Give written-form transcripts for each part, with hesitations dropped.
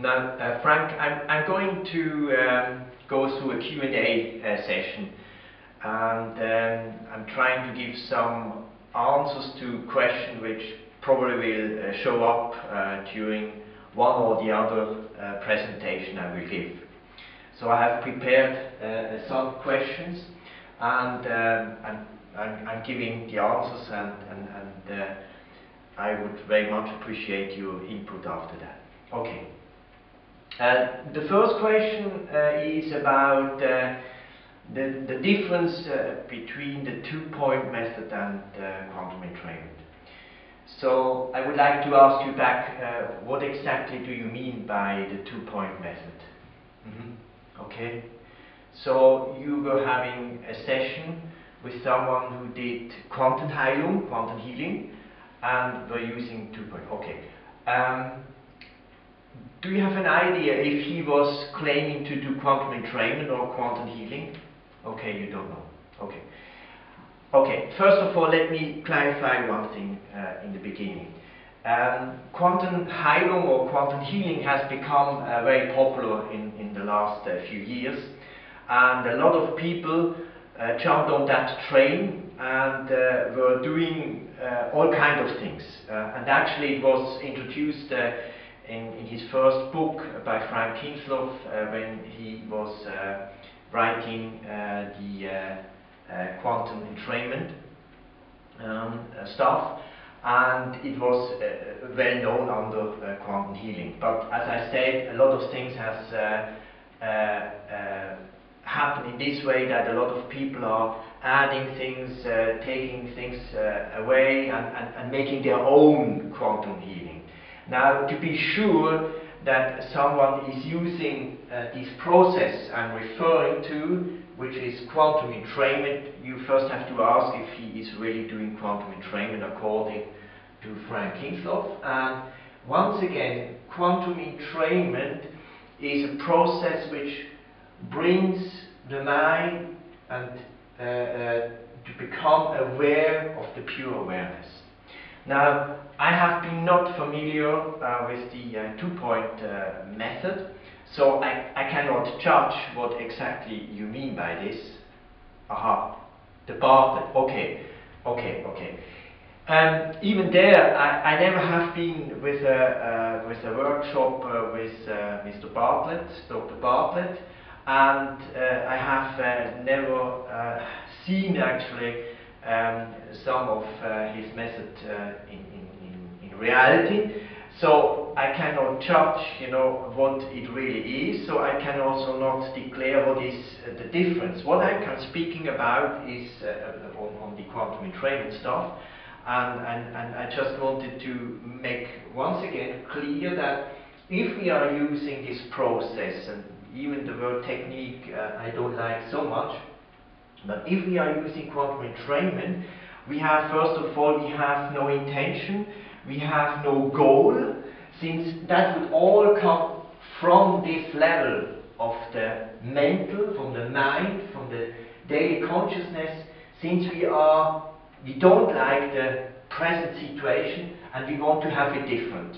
Now, Frank, I'm going to go through a Q&A session, and I'm trying to give some answers to questions which probably will show up during one or the other presentation I will give. So I have prepared some questions, and I'm giving the answers, and I would very much appreciate your input after that. Okay. The first question is about the difference between the two-point method and quantum entrainment. So I would like to ask you back, what exactly do you mean by the two-point method? Okay. So you were having a session with someone who did Quantenheilung, quantum healing, and were using two-point. Okay. Do you have an idea if he was claiming to do quantum entrainment or quantum healing? Okay, you don't know. Okay. Okay, first of all, let me clarify one thing in the beginning. Quantum Heilung or quantum healing has become very popular in the last few years, and a lot of people jumped on that train and were doing all kinds of things. And actually it was introduced in his first book by Frank Kinslow when he was writing the quantum entrainment stuff, and it was well known under quantum healing. But as I said, a lot of things has happened in this way, that a lot of people are adding things, taking things away, and making their own quantum healing. Now, to be sure that someone is using this process I'm referring to, which is quantum entrainment, you first have to ask if he is really doing quantum entrainment according to Frank Kinslow. And once again, quantum entrainment is a process which brings the mind and to become aware of the pure awareness. Now, I have been not familiar with the two-point method, so I cannot judge what exactly you mean by this. Aha, the Bartlett. Okay. Even there, I never have been with a workshop with Mr. Bartlett, Dr. Bartlett, and I have never seen actually some of his method in reality. So I cannot judge, what it really is. So I can also not declare what is the difference. What I can speaking about is on the quantum entrainment stuff. And I just wanted to make once again clear that if we are using this process, and even the word technique I don't like so much, but if we are using quantum entrainment, we have, first of all, we have no intention, we have no goal, since that would all come from this level of the mental, from the mind, from the daily consciousness, since we don't like the present situation and we want to have it different.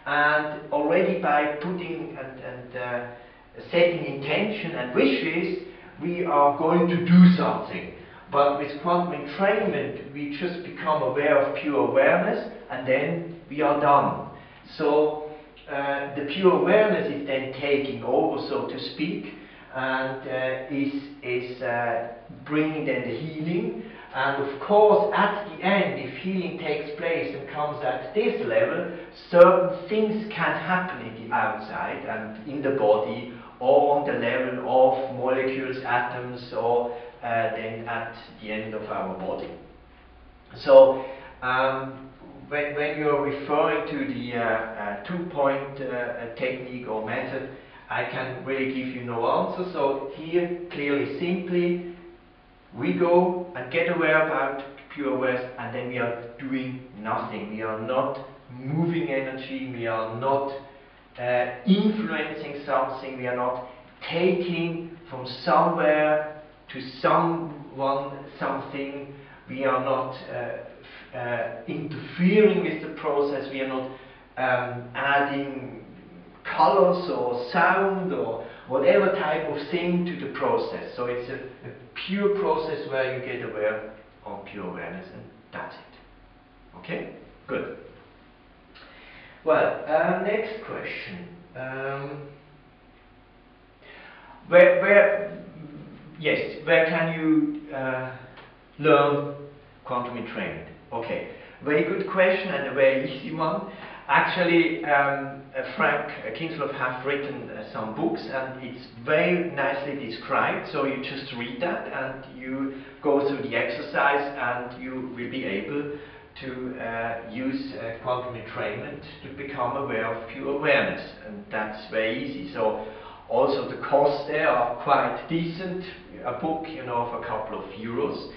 And already by putting and setting intention and wishes, we are going to do something. But with quantum entrainment, we just become aware of pure awareness, and then we are done. So the pure awareness is then taking over, so to speak, and is bringing then the healing. And of course, at the end, if healing takes place and comes at this level, certain things can happen in the outside and in the body, or on the level of molecules, atoms, or then at the end of our body. So when you're referring to the two-point technique or method, I can really give you no answer. So here, clearly, simply, we go and get aware about pure awareness, and then we are doing nothing. We are not moving energy, we are not influencing something, we are not taking from somewhere to someone something, we are not interfering with the process, we are not adding colors or sound or whatever type of thing to the process. So it's a pure process where you get aware of pure awareness, and that's it. Okay? Good. Well, next question. Where can you learn quantum entrainment? Okay, very good question and a very easy one. Actually, Frank Kinslow have written some books, and it's very nicely described. So you just read that and you go through the exercise, and you will be able to use quantum entrainment to become aware of pure awareness, and that's very easy. So also the costs there are quite decent. A book, you know, of a couple of euros.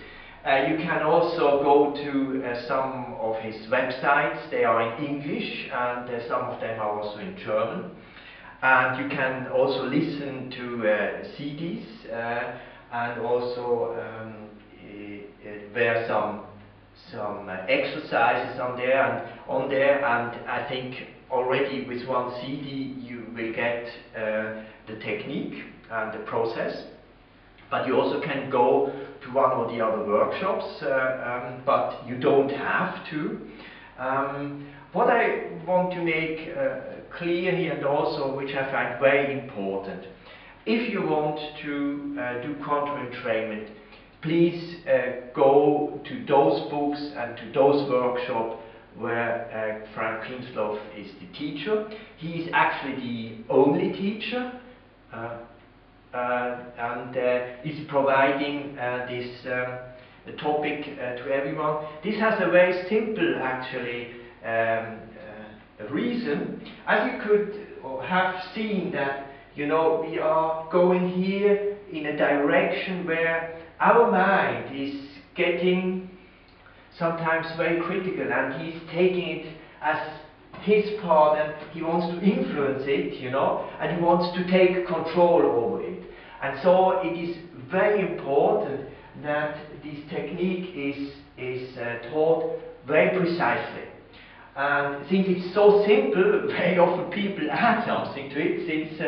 You can also go to some of his websites. They are in English, and some of them are also in German. And you can also listen to CDs, and also there are some exercises on there. And I think already with one CD you will get the technique and the process. But you also can go to one or the other workshops, but you don't have to. What I want to make clear here, and also which I find very important, if you want to do quantum entrainment, please go to those books and to those workshops where Frank Kinslow is the teacher. He is actually the only teacher. And is providing this topic to everyone. This has a very simple, actually, reason. As you could have seen that, you know, we are going here in a direction where our mind is getting sometimes very critical, and he's taking it as his part, and he wants to influence it, you know, and he wants to take control over it. And so it is very important that this technique is taught very precisely. And since it's so simple, very often people add something to it, since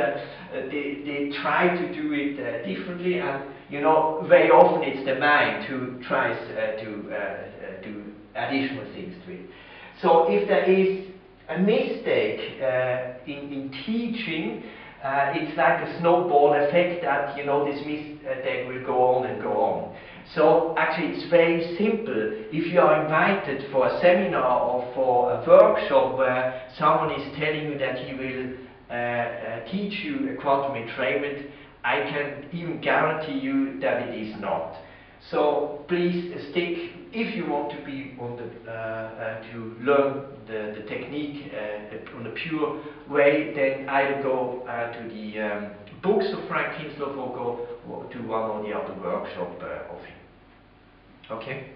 they try to do it differently, and you know, very often it's the mind who tries to do additional things to it. So if there is a mistake in teaching, it's like a snowball effect that, you know, this mistake will go on and go on. So actually it's very simple. If you are invited for a seminar or for a workshop where someone is telling you that he will teach you a quantum entrainment, I can even guarantee you that it is not. So please stick, if you want to be on the to learn the technique on a pure way, then either go to the books of Frank Kinslow or go to one or the other workshop of him. Okay.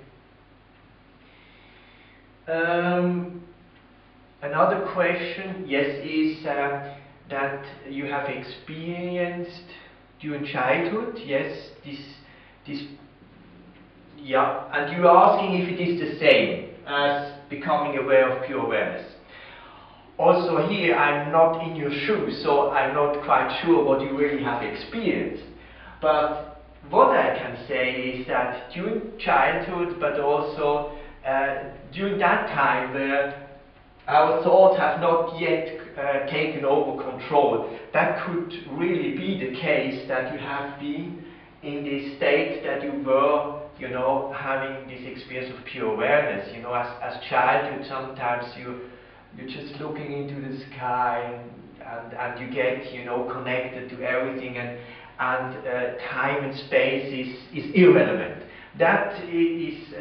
Another question, yes, is that you have experienced during childhood. Yes, this. Yeah, and you're asking if it is the same as becoming aware of pure awareness. Also here, I'm not in your shoes, so I'm not quite sure what you really have experienced. But what I can say is that during childhood, but also during that time where our thoughts have not yet taken over control, that could really be the case, that you have been in this state that you were, you know, having this experience of pure awareness. You know, as childhood, sometimes you're just looking into the sky, and you get, you know, connected to everything, and time and space is irrelevant. That is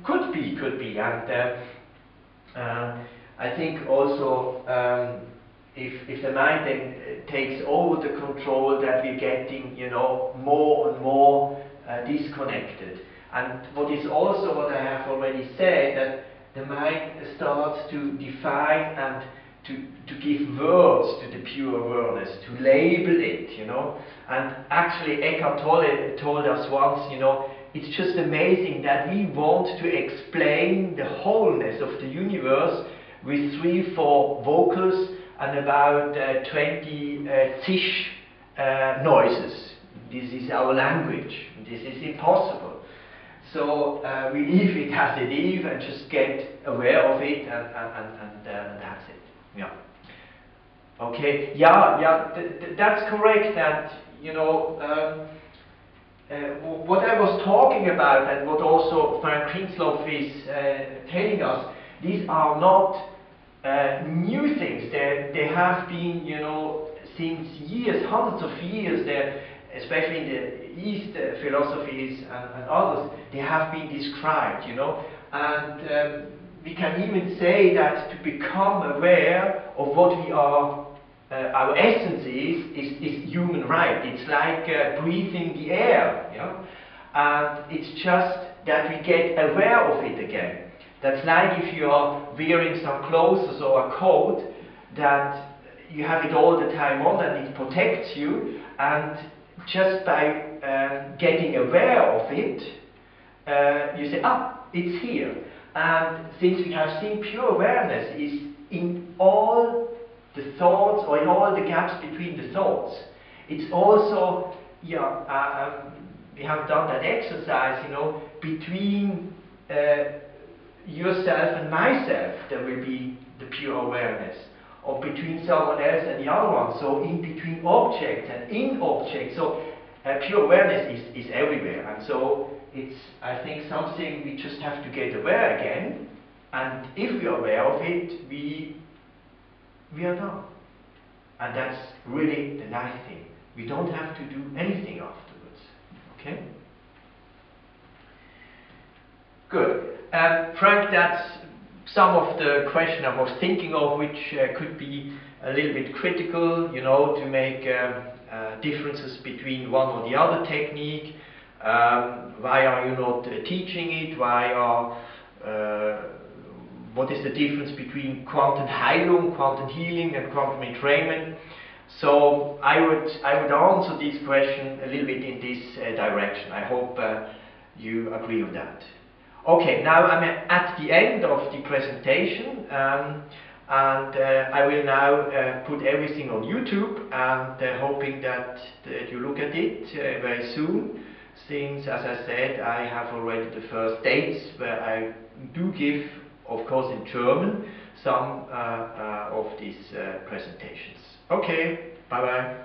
could be, and I think also if the mind then takes over the control, that we're getting, you know, more and more disconnected. And what is also what I have already said, that the mind starts to define and to give words to the pure awareness, to label it, you know. And actually Eckhart Tolle told us once, you know, it's just amazing that we want to explain the wholeness of the universe with 3-4 vocals, and about 20 Zisch noises. This is our language. This is impossible. So we leave it as it is and just get aware of it, and that's it. Yeah. Okay. Yeah. That's correct. That what I was talking about, and what also Frank Prinsloo is telling us, these are not new things. They have been, since years, hundreds of years. Especially in the East philosophies and others, they have been described, and we can even say that to become aware of what we are, our essence is human right. It's like breathing the air, and it's just that we get aware of it again. That's like if you are wearing some clothes or a coat, that you have it all the time on and it protects you, and just by getting aware of it, you say, it's here. And since we have seen pure awareness is in all the thoughts, or in all the gaps between the thoughts, it's also, we have done that exercise, between yourself and myself, there will be the pure awareness, or between someone else and the other one, so in between objects and in objects. So pure awareness is everywhere, and so it's, I think, something we just have to get aware again, and if we are aware of it, we are done. And that's really the nice thing. We don't have to do anything afterwards. Okay? Good. Frank, that's some of the question I was thinking of, which could be a little bit critical, to make differences between one or the other technique. Why are you not teaching it? What is the difference between Quantenheilung, quantum healing, and quantum entrainment? So I would answer this question a little bit in this direction. I hope you agree on that. Okay, now I'm at the end of the presentation, and I will now put everything on YouTube, and hoping that you look at it very soon, since, as I said, I have already the first dates where I do give, of course in German, some of these presentations. Okay, bye bye.